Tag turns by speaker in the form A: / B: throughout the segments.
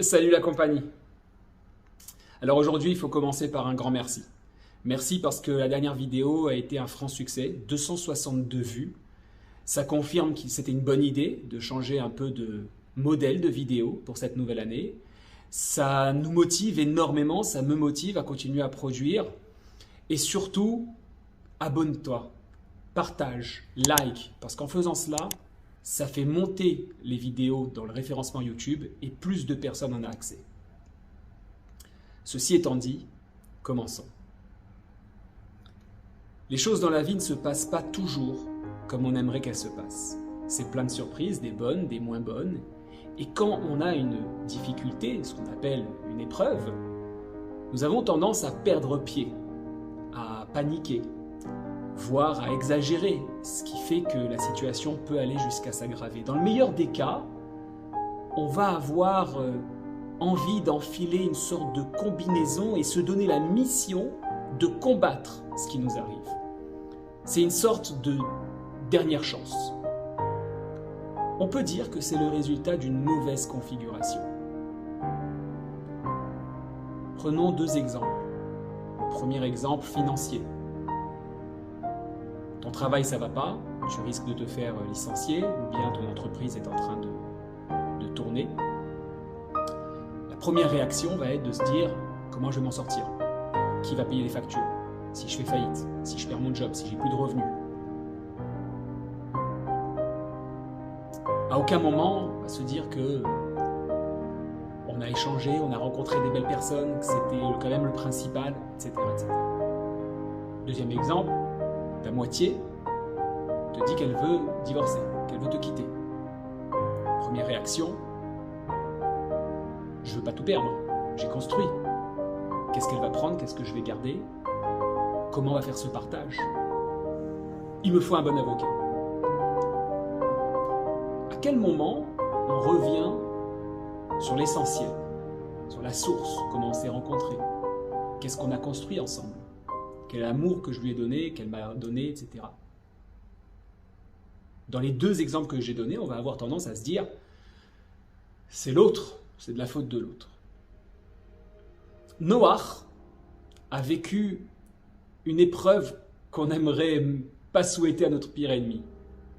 A: Salut la compagnie. Alors aujourd'hui, il faut commencer par un grand merci. Merci parce que la dernière vidéo a été un franc succès, 262 vues. Ça confirme que c'était une bonne idée de changer un peu de modèle de vidéo pour cette nouvelle année. Ça nous motive énormément, ça me motive à continuer à produire. Et surtout, abonne-toi, partage, like, parce qu'en faisant cela, ça fait monter les vidéos dans le référencement YouTube et plus de personnes en ont accès. Ceci étant dit, commençons. Les choses dans la vie ne se passent pas toujours comme on aimerait qu'elles se passent. C'est plein de surprises, des bonnes, des moins bonnes. Et quand on a une difficulté, ce qu'on appelle une épreuve, nous avons tendance à perdre pied, à paniquer, voire à exagérer, ce qui fait que la situation peut aller jusqu'à s'aggraver. Dans le meilleur des cas, on va avoir envie d'enfiler une sorte de combinaison et se donner la mission de combattre ce qui nous arrive. C'est une sorte de dernière chance. On peut dire que c'est le résultat d'une mauvaise configuration. Prenons deux exemples. Le premier exemple financier. Ton travail, ça va pas, tu risques de te faire licencier, ou bien ton entreprise est en train de tourner. La première réaction va être de se dire comment je vais m'en sortir, qui va payer les factures, si je fais faillite, si je perds mon job, si j'ai plus de revenus. À aucun moment, on va se dire que on a échangé, on a rencontré des belles personnes, que c'était quand même le principal, etc., etc. Deuxième exemple, ta moitié te dit qu'elle veut divorcer, qu'elle veut te quitter. Première réaction, je ne veux pas tout perdre, j'ai construit. Qu'est-ce qu'elle va prendre, qu'est-ce que je vais garder? Comment on va faire ce partage? Il me faut un bon avocat. À quel moment on revient sur l'essentiel, sur la source, comment on s'est rencontrés? Qu'est-ce qu'on a construit ensemble? Quel amour que je lui ai donné, qu'elle m'a donné, etc. Dans les deux exemples que j'ai donnés, on va avoir tendance à se dire c'est l'autre, c'est de la faute de l'autre. Noach a vécu une épreuve qu'on n'aimerait pas souhaiter à notre pire ennemi.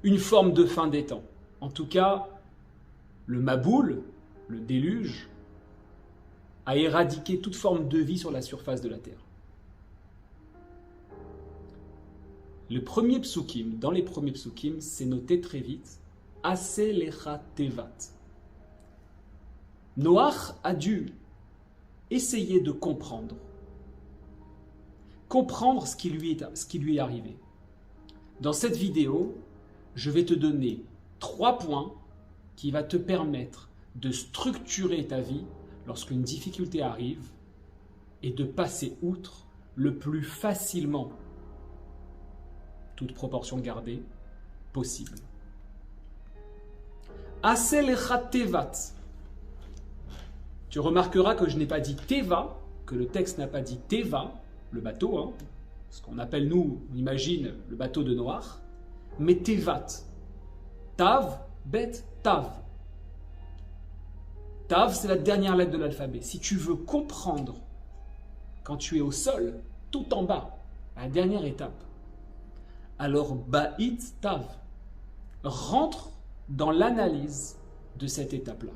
A: Une forme de fin des temps. En tout cas, le Maboul, le déluge, a éradiqué toute forme de vie sur la surface de la terre. Le premier psukim, dans les premiers psukim, c'est noté très vite Aseh lecha tevat. Noach a dû essayer de comprendre ce qui lui est arrivé. Dans cette vidéo, je vais te donner 3 points qui vont te permettre de structurer ta vie lorsqu'une difficulté arrive et de passer outre le plus facilement, toute proportion gardée, possible. Aseh lecha tevat. Tu remarqueras que je n'ai pas dit teva, que le texte n'a pas dit teva, le bateau, ce qu'on appelle nous, on imagine le bateau de Noach, mais tevat. Tav, bet, tav. Tav, c'est la dernière lettre de l'alphabet. Si tu veux comprendre quand tu es au sol, tout en bas, à la dernière étape, alors ba'it tav. Rentre dans l'analyse de cette étape-là.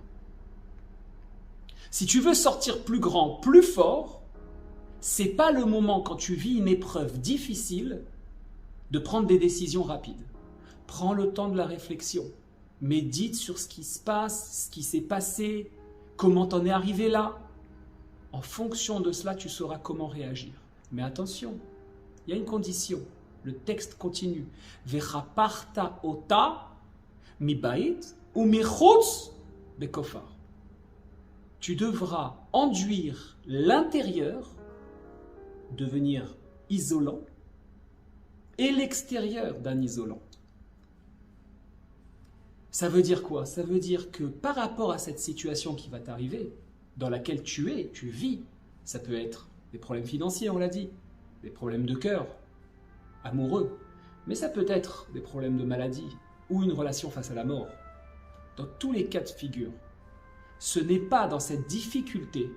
A: Si tu veux sortir plus grand, plus fort, c'est pas le moment quand tu vis une épreuve difficile de prendre des décisions rapides. Prends le temps de la réflexion. Médite sur ce qui se passe, ce qui s'est passé, comment t'en es arrivé là. En fonction de cela, tu sauras comment réagir. Mais attention, il y a une condition. Le texte continue. Vechaparta ota mibait ou michutz bekofar. Tu devras enduire l'intérieur, devenir isolant, et l'extérieur d'un isolant. Ça veut dire quoi? Ça veut dire que par rapport à cette situation qui va t'arriver, dans laquelle tu vis, ça peut être des problèmes financiers, on l'a dit, des problèmes de cœur, amoureux, mais ça peut être des problèmes de maladie ou une relation face à la mort. Dans tous les cas de figure, ce n'est pas dans cette difficulté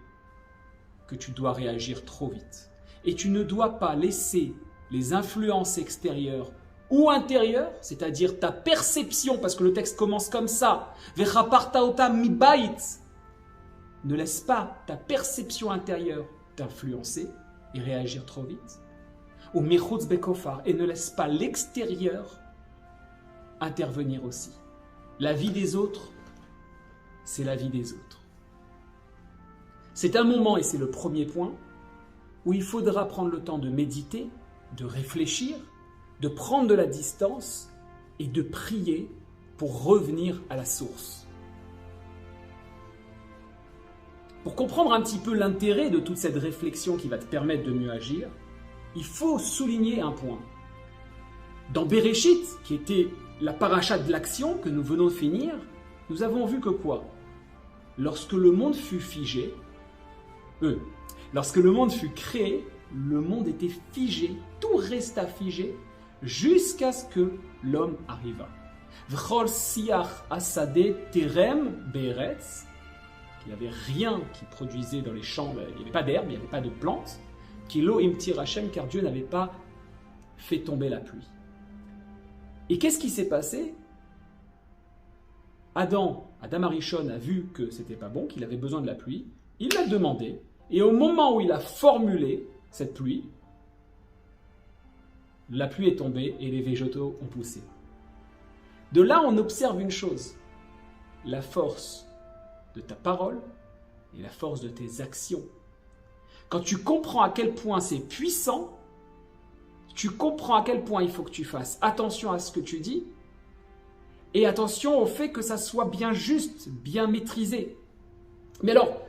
A: que tu dois réagir trop vite. Et tu ne dois pas laisser les influences extérieures ou intérieures, c'est-à-dire ta perception, parce que le texte commence comme ça, Vechaparta mi bait, ne laisse pas ta perception intérieure t'influencer et réagir trop vite. Ou mechutz bekofar, et ne laisse pas l'extérieur intervenir aussi. La vie des autres, c'est la vie des autres. C'est un moment, et c'est le premier point, où il faudra prendre le temps de méditer, de réfléchir, de prendre de la distance et de prier pour revenir à la source. Pour comprendre un petit peu l'intérêt de toute cette réflexion qui va te permettre de mieux agir, il faut souligner un point. Dans Bereshit, qui était la paracha de l'action que nous venons de finir, nous avons vu que quoi? Lorsque le monde fut figé, lorsque le monde fut créé, le monde était figé, tout resta figé, jusqu'à ce que l'homme arriva. V'chol siach asade terem beretz, il n'y avait rien qui produisait dans les champs, il n'y avait pas d'herbe, il n'y avait pas de plantes, Kilo imtir Hashem, car Dieu n'avait pas fait tomber la pluie. Et qu'est-ce qui s'est passé? Adam Arishon a vu que c'était pas bon, qu'il avait besoin de la pluie, il l'a demandé, et au moment où il a formulé cette pluie, la pluie est tombée et les végétaux ont poussé. De là, on observe une chose, la force de ta parole et la force de tes actions. Quand tu comprends à quel point c'est puissant, tu comprends à quel point il faut que tu fasses attention à ce que tu dis et attention au fait que ça soit bien juste, bien maîtrisé. Mais alors,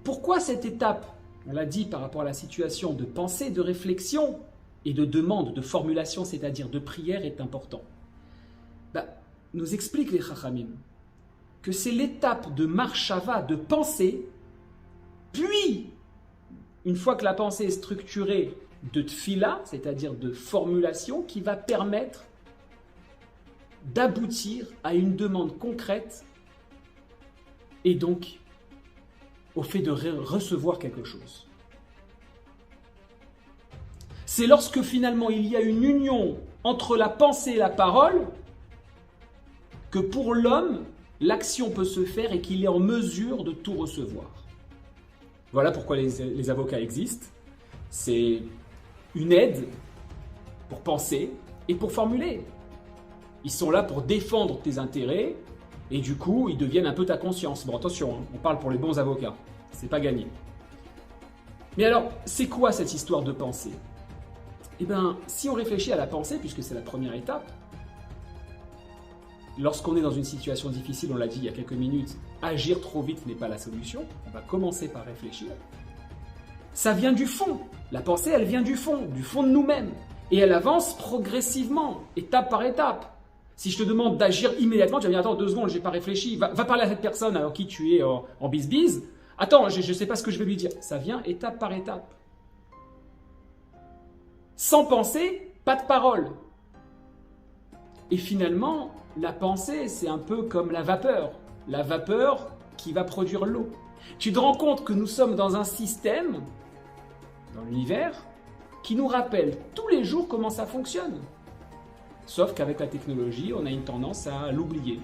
A: pourquoi cette étape, on l'a dit par rapport à la situation de pensée, de réflexion et de demande, de formulation, c'est-à-dire de prière, est important? Nous explique les Chachamim que c'est l'étape de marshava, de pensée, puis, une fois que la pensée est structurée, de tfila, c'est-à-dire de formulation, qui va permettre d'aboutir à une demande concrète et donc au fait de recevoir quelque chose. C'est lorsque finalement il y a une union entre la pensée et la parole que pour l'homme, l'action peut se faire et qu'il est en mesure de tout recevoir. Voilà pourquoi les avocats existent. C'est une aide pour penser et pour formuler. Ils sont là pour défendre tes intérêts et du coup, ils deviennent un peu ta conscience. Bon, attention, on parle pour les bons avocats. C'est pas gagné. Mais alors, c'est quoi cette histoire de pensée? Eh bien, si on réfléchit à la pensée, puisque c'est la première étape, lorsqu'on est dans une situation difficile, on l'a dit il y a quelques minutes, agir trop vite n'est pas la solution. On va commencer par réfléchir. Ça vient du fond. La pensée, elle vient du fond de nous-mêmes. Et elle avance progressivement, étape par étape. Si je te demande d'agir immédiatement, tu vas me dire, attends, 2 secondes, j'ai pas réfléchi. Va parler à cette personne alors qui tu es en bise-bise. Attends, je ne sais pas ce que je vais lui dire. Ça vient étape par étape. Sans pensée, pas de parole. Et finalement, la pensée, c'est un peu comme la vapeur. La vapeur qui va produire l'eau. Tu te rends compte que nous sommes dans un système, dans l'univers, qui nous rappelle tous les jours comment ça fonctionne. Sauf qu'avec la technologie, on a une tendance à l'oublier.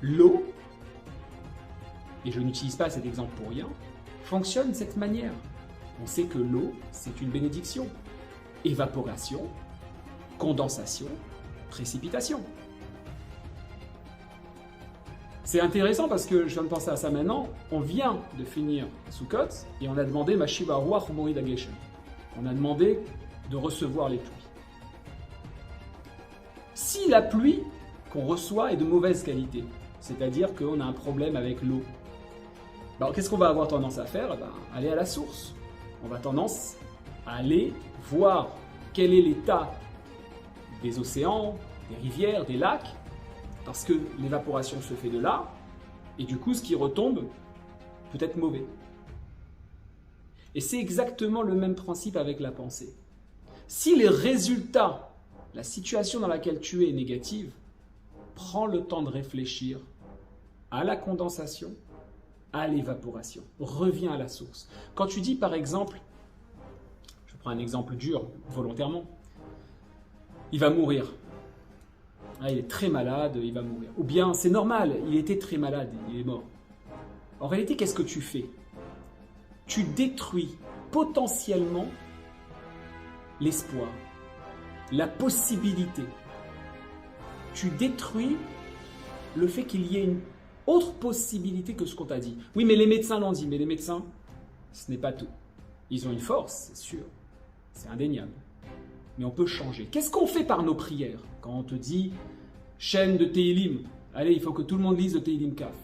A: L'eau, et je n'utilise pas cet exemple pour rien, fonctionne de cette manière. On sait que l'eau, c'est une bénédiction. Évaporation, condensation, précipitation. C'est intéressant parce que je viens de penser à ça maintenant. On vient de finir Sukkot et on a demandé Mashiva Ruach Morid Hageshem. On a demandé de recevoir les pluies. Si la pluie qu'on reçoit est de mauvaise qualité, c'est-à-dire qu'on a un problème avec l'eau, alors qu'est-ce qu'on va avoir tendance à faire? Aller à la source. On va tendance à aller voir quel est l'état des océans, des rivières, des lacs, parce que l'évaporation se fait de là, et du coup, ce qui retombe peut être mauvais. Et c'est exactement le même principe avec la pensée. Si les résultats, la situation dans laquelle tu es est négative, prends le temps de réfléchir à la condensation, à l'évaporation. Reviens à la source. Quand tu dis par exemple, je prends un exemple dur volontairement, il va mourir. Ah, il est très malade, il va mourir. Ou bien c'est normal, il était très malade, il est mort. En réalité, qu'est-ce que tu fais? Tu détruis potentiellement l'espoir, la possibilité. Tu détruis le fait qu'il y ait une autre possibilité que ce qu'on t'a dit. Oui, mais les médecins l'ont dit, mais les médecins, ce n'est pas tout. Ils ont une force, c'est sûr, c'est indéniable. Mais on peut changer. Qu'est-ce qu'on fait par nos prières quand on te dit chaîne de Tehillim, allez, il faut que tout le monde lise le Tehillim Kaf.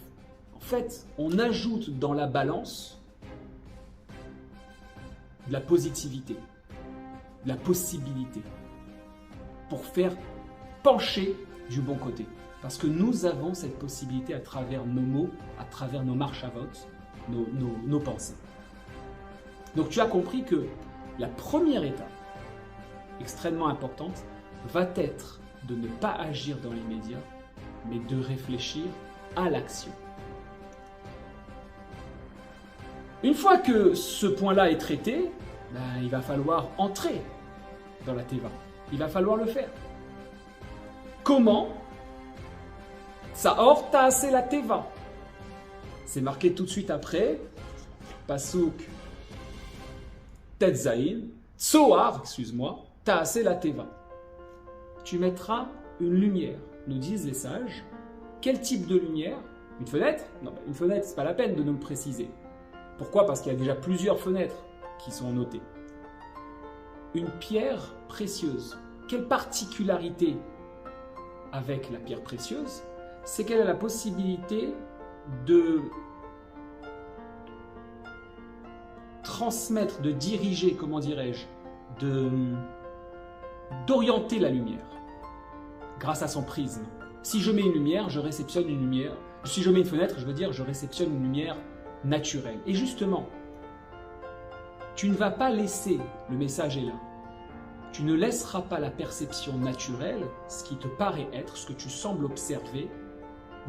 A: En fait, on ajoute dans la balance de la positivité, de la possibilité, pour faire pencher du bon côté. Parce que nous avons cette possibilité à travers nos mots, à travers nos marches à vote, nos pensées. Donc tu as compris que la première étape, extrêmement importante, va être de ne pas agir dans les médias, mais de réfléchir à l'action. Une fois que ce point-là est traité, il va falloir entrer dans la Teva. Il va falloir le faire. Comment? Sa'or ta'aseh la Teva. C'est marqué tout de suite après, Pasuk Tetzaïn, Tsoar, excuse-moi, ta'aseh la Teva. Tu mettras une lumière, nous disent les sages. Quel type de lumière? Une fenêtre? Non, une fenêtre, c'est pas la peine de nous le préciser. Pourquoi? Parce qu'il y a déjà plusieurs fenêtres qui sont notées. Une pierre précieuse. Quelle particularité avec la pierre précieuse? C'est qu'elle a la possibilité de transmettre, de diriger, comment dirais-je, d'orienter la lumière grâce à son prisme. Si je mets une lumière, je réceptionne une lumière. Si je mets une fenêtre, je veux dire, je réceptionne une lumière naturelle. Et justement, tu ne vas pas laisser, le message est là, tu ne laisseras pas la perception naturelle, ce qui te paraît être, ce que tu sembles observer,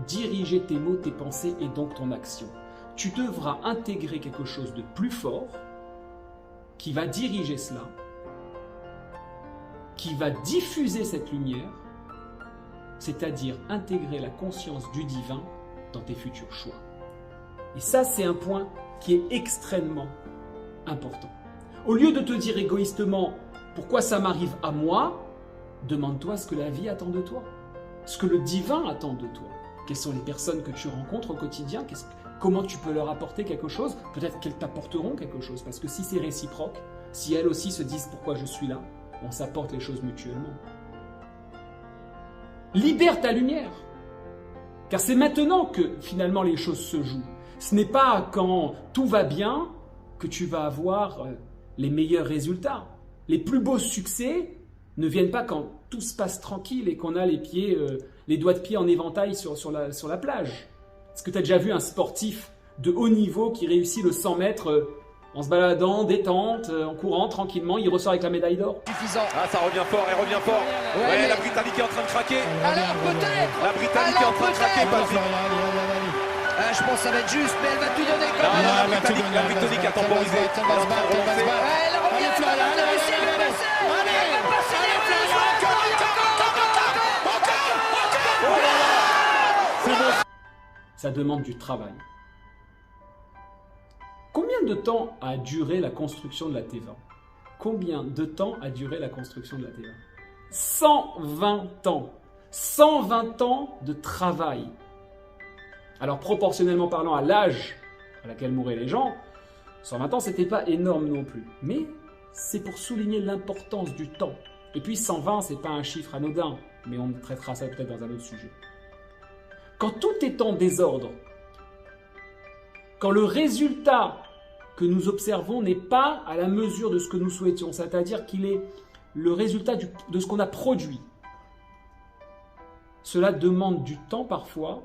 A: diriger tes mots, tes pensées et donc ton action. Tu devras intégrer quelque chose de plus fort qui va diriger cela, qui va diffuser cette lumière, c'est-à-dire intégrer la conscience du divin dans tes futurs choix. Et ça, c'est un point qui est extrêmement important. Au lieu de te dire égoïstement « Pourquoi ça m'arrive à moi ?», demande-toi ce que la vie attend de toi, ce que le divin attend de toi. Quelles sont les personnes que tu rencontres au quotidien? Comment tu peux leur apporter quelque chose? Peut-être qu'elles t'apporteront quelque chose, parce que si c'est réciproque, si elles aussi se disent « Pourquoi je suis là ?», on s'apporte les choses mutuellement. Libère ta lumière, car c'est maintenant que finalement les choses se jouent. Ce n'est pas quand tout va bien que tu vas avoir les meilleurs résultats. Les plus beaux succès ne viennent pas quand tout se passe tranquille et qu'on a les doigts de pied en éventail sur la plage. Est-ce que tu as déjà vu un sportif de haut niveau qui réussit le 100 mètres en se baladant, détente, en courant tranquillement, il ressort avec la médaille d'or?
B: Suffisant.
C: Ah, ça revient fort, elle revient fort. Ouais,
B: mais...
C: la Britannique est en train de craquer.
B: Alors peut-être.
C: La Britannique est en train de craquer, Patrick.
B: Je pense que ça va être juste, mais elle va tout donner quand même.
C: La Britannique a temporisé. Elle est en train de relancer.
B: Elle revient, elle va réussir, elle va passer. Elle va passer.
A: Ça demande du travail. Combien de temps a duré la construction de la Teva? Combien de temps a duré la construction de la Teva? 120 ans. 120 ans de travail. Alors proportionnellement parlant à l'âge à laquelle mouraient les gens, 120 ans c'était pas énorme non plus. Mais c'est pour souligner l'importance du temps. Et puis 120 c'est pas un chiffre anodin, mais on traitera ça peut-être dans un autre sujet. Quand tout est en désordre, quand le résultat que nous observons n'est pas à la mesure de ce que nous souhaitions, c'est-à-dire qu'il est le résultat de ce qu'on a produit, cela demande du temps parfois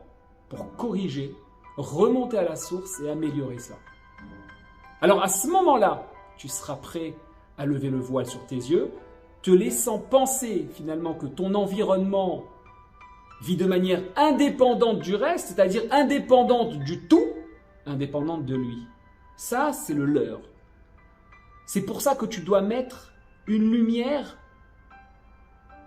A: pour corriger, remonter à la source et améliorer ça. Alors à ce moment-là, tu seras prêt à lever le voile sur tes yeux, te laissant penser finalement que ton environnement vit de manière indépendante du reste, c'est-à-dire indépendante du tout, indépendante de lui. Ça, c'est le leurre. C'est pour ça que tu dois mettre une lumière,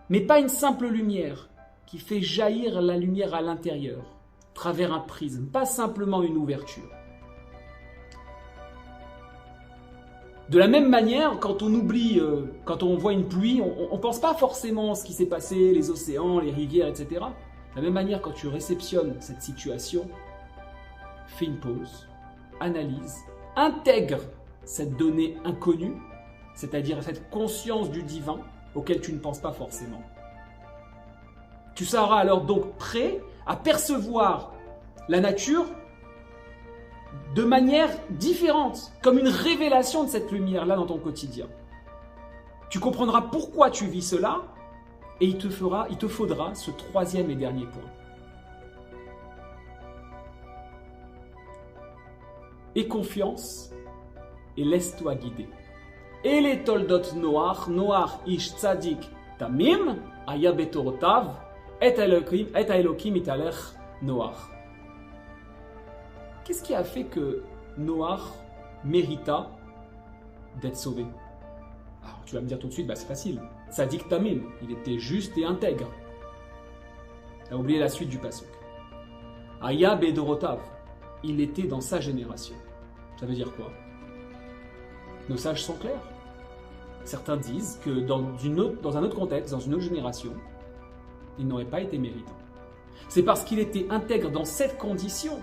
A: mais pas une simple lumière, qui fait jaillir la lumière à l'intérieur, à travers un prisme, pas simplement une ouverture. De la même manière, quand on oublie, quand on voit une pluie, on ne pense pas forcément à ce qui s'est passé, les océans, les rivières, etc. De la même manière, quand tu réceptionnes cette situation, fais une pause, analyse, intègre cette donnée inconnue, c'est-à-dire cette conscience du divin auquel tu ne penses pas forcément. Tu seras alors donc prêt à percevoir la nature de manière différente, comme une révélation de cette lumière-là dans ton quotidien. Tu comprendras pourquoi tu vis cela, et il te faudra ce troisième et dernier point. Aie confiance et laisse-toi guider. Et les toldot Noach ish tzadik tamim, aya betorotav, et Elokim italech Noach. Qu'est-ce qui a fait que Noach mérita d'être sauvé? Alors tu vas me dire tout de suite, c'est facile. Tzadik tamim, il était juste et intègre. Tu as oublié la suite du pasuk. Aya bedorotav, il était dans sa génération. Ça veut dire quoi? Nos sages sont clairs. Certains disent que dans un autre contexte, dans une autre génération, il n'aurait pas été méritant. C'est parce qu'il était intègre dans cette condition,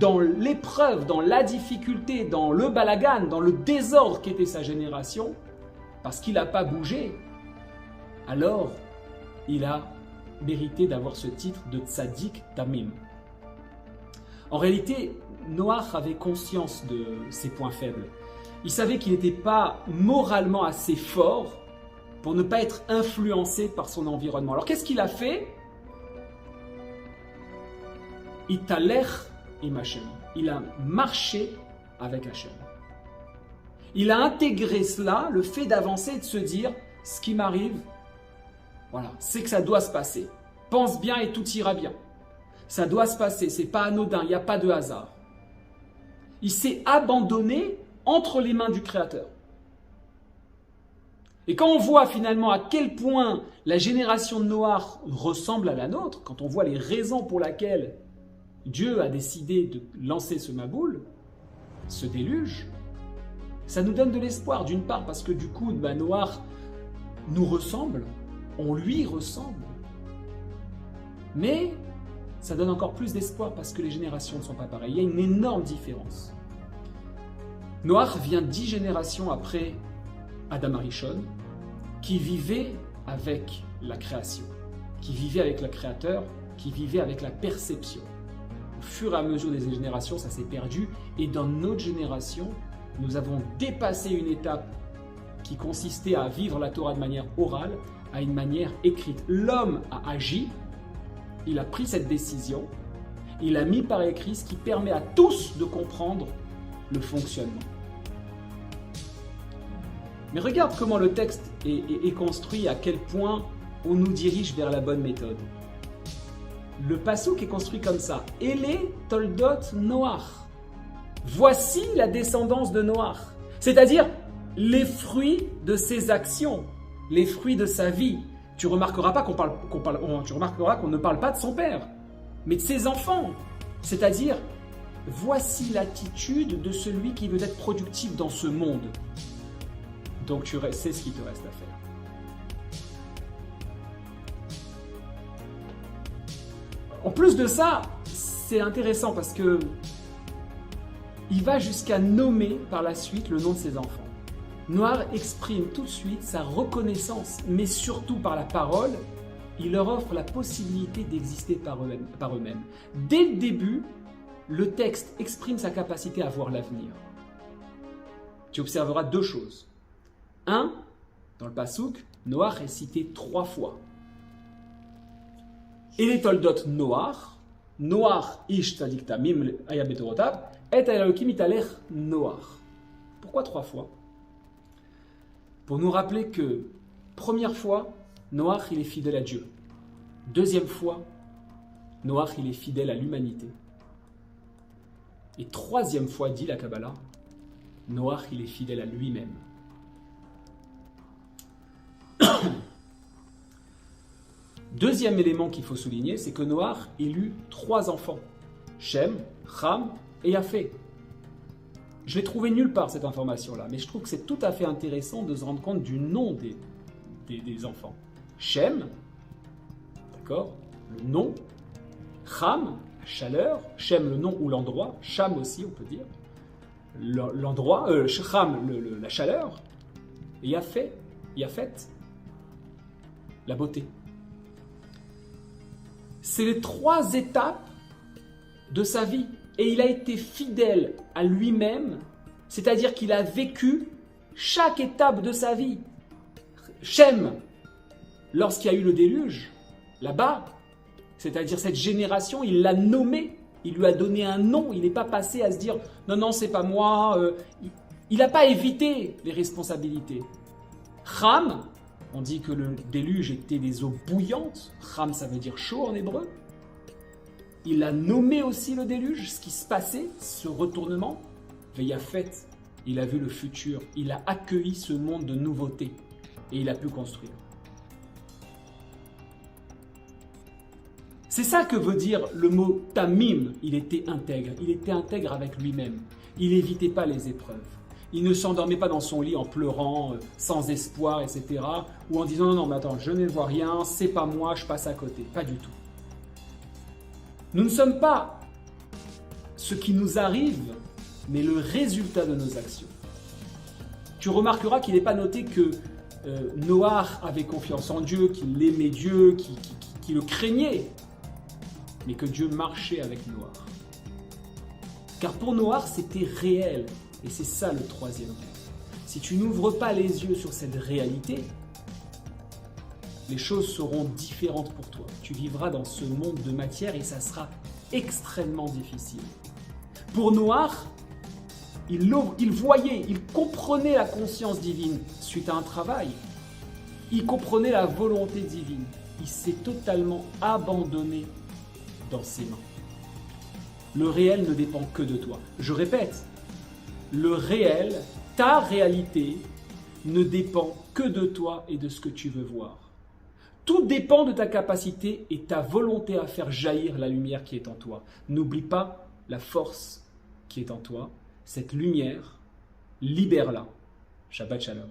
A: dans l'épreuve, dans la difficulté, dans le balagan, dans le désordre qu'était sa génération, parce qu'il n'a pas bougé, alors il a mérité d'avoir ce titre de Tzadik Tamim. En réalité, Noach avait conscience de ses points faibles. Il savait qu'il n'était pas moralement assez fort pour ne pas être influencé par son environnement. Alors qu'est-ce qu'il a fait? Italech im Hashem. Il a marché avec Hashem. Il a intégré cela, le fait d'avancer et de se dire, ce qui m'arrive, voilà, c'est que ça doit se passer. Pense bien et tout ira bien. Ça doit se passer, c'est pas anodin, il n'y a pas de hasard. Il s'est abandonné entre les mains du Créateur. Et quand on voit finalement à quel point la génération de Noach ressemble à la nôtre, quand on voit les raisons pour lesquelles Dieu a décidé de lancer ce Maboul, ce déluge, ça nous donne de l'espoir, d'une part parce que du coup, Noach nous ressemble, on lui ressemble, mais ça donne encore plus d'espoir parce que les générations ne sont pas pareilles. Il y a une énorme différence. Noach vient 10 générations après Adam Arishon, qui vivait avec la création, qui vivait avec le Créateur, qui vivait avec la perception. Au fur et à mesure des générations, ça s'est perdu, et dans notre génération, nous avons dépassé une étape qui consistait à vivre la Torah de manière orale à une manière écrite. L'homme a agi, il a pris cette décision, il a mis par écrit ce qui permet à tous de comprendre le fonctionnement. Mais regarde comment le texte est construit, à quel point on nous dirige vers la bonne méthode. Le passouk est construit comme ça. Ele toldot Noach. Voici la descendance de Noach. C'est-à-dire les fruits de ses actions, les fruits de sa vie. Tu remarqueras pas qu'on ne parle pas de son père, mais de ses enfants. C'est-à-dire, voici l'attitude de celui qui veut être productif dans ce monde. Donc tu sais ce qu'il te reste à faire. En plus de ça, c'est intéressant parce que il va jusqu'à nommer par la suite le nom de ses enfants. Noach exprime tout de suite sa reconnaissance, mais surtout par la parole, il leur offre la possibilité d'exister par eux-mêmes. Dès le début, le texte exprime sa capacité à voir l'avenir. Tu observeras 2 choses. 1, dans le passouk, Noach est cité 3 fois. Et les toldot Noach ish tzadik tamim aya betorotav, et Elokim italech Noach. Pourquoi 3 fois? Pour nous rappeler que, première fois, Noach il est fidèle à Dieu. Deuxième fois, Noach, il est fidèle à l'humanité. Et troisième fois, dit la Kabbalah, Noach, il est fidèle à lui-même. Deuxième élément qu'il faut souligner, c'est que Noach, il eut 3 enfants. Shem, Ham et Yafet. Je l'ai trouvé nulle part cette information-là, mais je trouve que c'est tout à fait intéressant de se rendre compte du nom des enfants. Shem, d'accord, le nom. Ham, la chaleur. Shem, le nom ou l'endroit. Sham aussi, on peut dire. L'endroit. Ham, la chaleur. Et Yafet, la beauté. C'est les 3 étapes de sa vie. Et il a été fidèle à lui-même, c'est-à-dire qu'il a vécu chaque étape de sa vie. Shem, lorsqu'il y a eu le déluge, là-bas, c'est-à-dire cette génération, il l'a nommée, il lui a donné un nom, il n'est pas passé à se dire « non, non, c'est pas moi ». Il n'a pas évité les responsabilités. Ham, on dit que le déluge était des eaux bouillantes. Ham, ça veut dire chaud en hébreu. Il a nommé aussi le déluge, ce qui se passait, ce retournement. Yafet, il a vu le futur, il a accueilli ce monde de nouveautés et il a pu construire. C'est ça que veut dire le mot tamim, il était intègre avec lui-même. Il n'évitait pas les épreuves. Il ne s'endormait pas dans son lit en pleurant, sans espoir, etc. Ou en disant non, mais attends, je ne vois rien, c'est pas moi, je passe à côté. Pas du tout. Nous ne sommes pas ce qui nous arrive, mais le résultat de nos actions. Tu remarqueras qu'il n'est pas noté que Noach avait confiance en Dieu, qu'il aimait Dieu, qu'il le craignait, mais que Dieu marchait avec Noach. Car pour Noach, c'était réel, et c'est ça le troisième point. Si tu n'ouvres pas les yeux sur cette réalité, les choses seront différentes pour toi. Tu vivras dans ce monde de matière et ça sera extrêmement difficile. Pour Noach, il voyait, il comprenait la conscience divine suite à un travail. Il comprenait la volonté divine. Il s'est totalement abandonné dans ses mains. Le réel ne dépend que de toi. Je répète, le réel, ta réalité, ne dépend que de toi et de ce que tu veux voir. Tout dépend de ta capacité et ta volonté à faire jaillir la lumière qui est en toi. N'oublie pas la force qui est en toi. Cette lumière, libère-la. Shabbat Shalom.